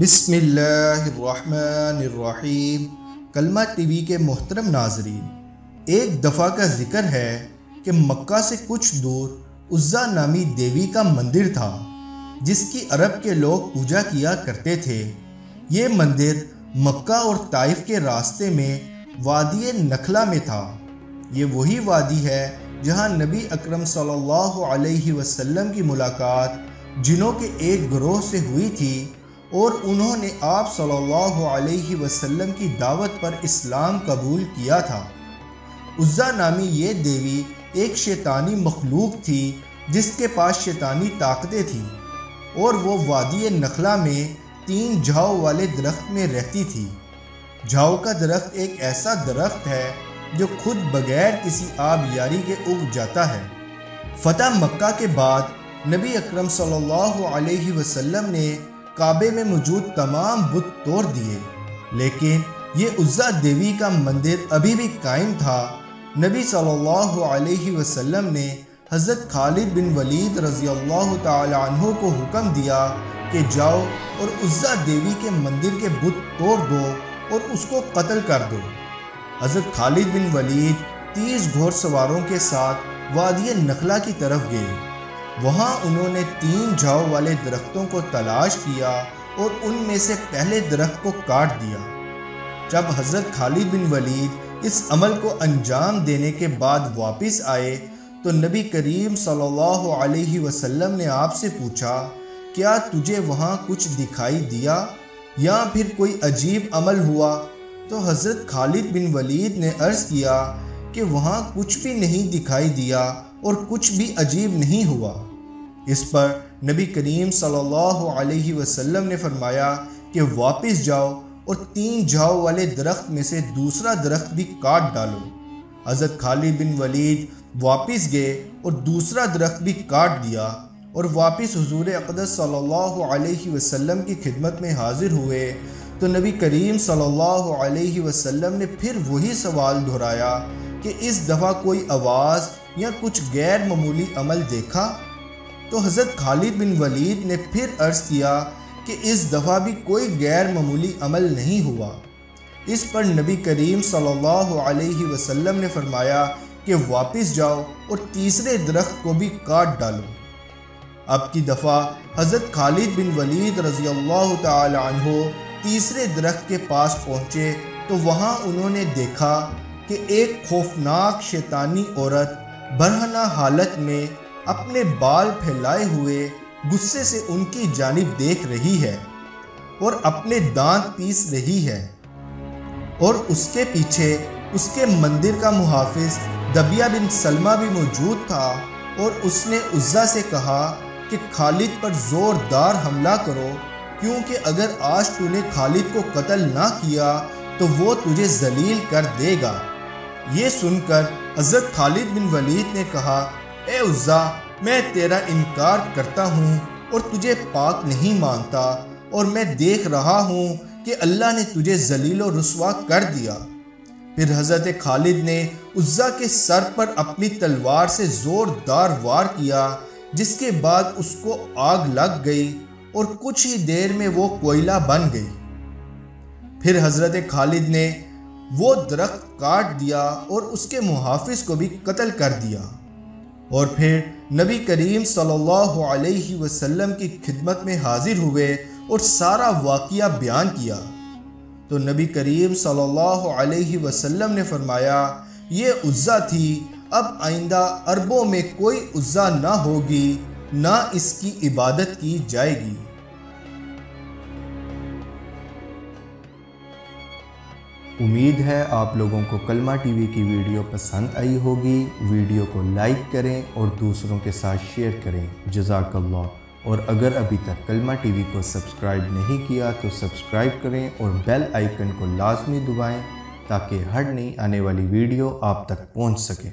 بسم اللہ الرحمن الرحیم۔ کلمہ ٹی وی کے محترم ناظرین، ایک دفعہ کا ذکر ہے کہ مکہ سے کچھ دور عزا نامی دیوی کا مندر تھا جس کی عرب کے لوگ پوجا کیا کرتے تھے۔ یہ مندر مکہ اور طائف کے راستے میں وادی نخلا میں تھا۔ یہ وہی وادی ہے جہاں نبی اکرم صلی اللہ علیہ وسلم کی ملاقات جنوں کے ایک گروہ سے ہوئی تھی اور انہوں نے آپ صلی اللہ علیہ وسلم کی دعوت پر اسلام قبول کیا تھا۔ عزا نامی یہ دیوی ایک شیطانی مخلوق تھی جس کے پاس شیطانی طاقتیں تھیں اور وہ وادی نخلا میں 3 جھاؤ والے درخت میں رہتی تھی۔ جھاؤ کا درخت ایک ایسا درخت ہے جو خود بغیر کسی آبیاری کے اگ جاتا ہے۔ فتح مکہ کے بعد نبی اکرم صلی اللہ علیہ وسلم نے کعبے میں موجود تمام بت توڑ دیے، لیکن یہ عزا دیوی کا مندر ابھی بھی قائم تھا۔ نبی صلی اللہ علیہ وسلم نے حضرت خالد بن ولید رضی اللہ تعالی عنہ کو حکم دیا کہ جاؤ اور عزا دیوی کے مندر کے بت توڑ دو اور اس کو قتل کر دو۔ حضرت خالد بن ولید 30 گھوڑ سواروں کے ساتھ وادی نخلا کی طرف گئے۔ وہاں انہوں نے 3 جھاؤ والے درختوں کو تلاش کیا اور ان میں سے پہلے درخت کو کاٹ دیا۔ جب حضرت خالد بن ولید اس عمل کو انجام دینے کے بعد واپس آئے تو نبی کریم صلی اللہ علیہ وسلم نے آپ سے پوچھا، کیا تجھے وہاں کچھ دکھائی دیا یا پھر کوئی عجیب عمل ہوا؟ تو حضرت خالد بن ولید نے عرض کیا کہ وہاں کچھ بھی نہیں دکھائی دیا اور کچھ بھی عجیب نہیں ہوا۔ اس پر نبی کریم صلی اللہ علیہ وسلم نے فرمایا کہ واپس جاؤ اور 3 جھاؤ والے درخت میں سے دوسرا درخت بھی کاٹ ڈالو۔ حضرت خالد بن ولید واپس گئے اور دوسرا درخت بھی کاٹ دیا اور واپس حضور اقدس صلی اللہ علیہ وسلم کی خدمت میں حاضر ہوئے تو نبی کریم صلی اللہ علیہ وسلم نے پھر وہی سوال دہرایا کہ اس دفعہ کوئی آواز یا کچھ غیر معمولی عمل دیکھا؟ تو حضرت خالد بن ولید نے پھر عرض کیا کہ اس دفعہ بھی کوئی غیر معمولی عمل نہیں ہوا۔ اس پر نبی کریم صلی اللہ علیہ وسلم نے فرمایا کہ واپس جاؤ اور تیسرے درخت کو بھی کاٹ ڈالو۔ اب کی دفعہ حضرت خالد بن ولید رضی اللہ تعالی عنہ تیسرے درخت کے پاس پہنچے تو وہاں انہوں نے دیکھا کہ ایک خوفناک شیطانی عورت برہنہ حالت میں اپنے بال پھیلائے ہوئے غصے سے ان کی جانب دیکھ رہی ہے اور اپنے دانت پیس رہی ہے، اور اس کے پیچھے اس کے مندر کا محافظ دبیہ بن سلمہ بھی موجود تھا، اور اس نے عزا سے کہا کہ خالد پر زوردار حملہ کرو، کیونکہ اگر آج تو نے خالد کو قتل نہ کیا تو وہ تجھے ذلیل کر دے گا۔ یہ سن کر حضرت خالد بن ولید نے کہا، اے عزا، میں تیرا انکار کرتا ہوں اور تجھے پاک نہیں مانتا، اور میں دیکھ رہا ہوں کہ اللہ نے تجھے ذلیل و رسوا کر دیا۔ پھر حضرت خالد نے عزا کے سر پر اپنی تلوار سے زوردار وار کیا، جس کے بعد اس کو آگ لگ گئی اور کچھ ہی دیر میں وہ کوئلہ بن گئی۔ پھر حضرت خالد نے وہ درخت کاٹ دیا اور اس کے محافظ کو بھی قتل کر دیا، اور پھر نبی کریم صلی اللہ علیہ وسلم کی خدمت میں حاضر ہوئے اور سارا واقعہ بیان کیا۔ تو نبی کریم صلی اللہ علیہ وسلم نے فرمایا، یہ عزا تھی، اب آئندہ عربوں میں کوئی عزا نہ ہوگی، نہ اس کی عبادت کی جائے گی۔ امید ہے آپ لوگوں کو کلمہ ٹی وی کی ویڈیو پسند آئی ہوگی۔ ویڈیو کو لائک کریں اور دوسروں کے ساتھ شیئر کریں۔ جزاک اللہ۔ اور اگر ابھی تک کلمہ ٹی وی کو سبسکرائب نہیں کیا تو سبسکرائب کریں اور بیل آئیکن کو لازمی دبائیں تاکہ ہر نئی آنے والی ویڈیو آپ تک پہنچ سکے۔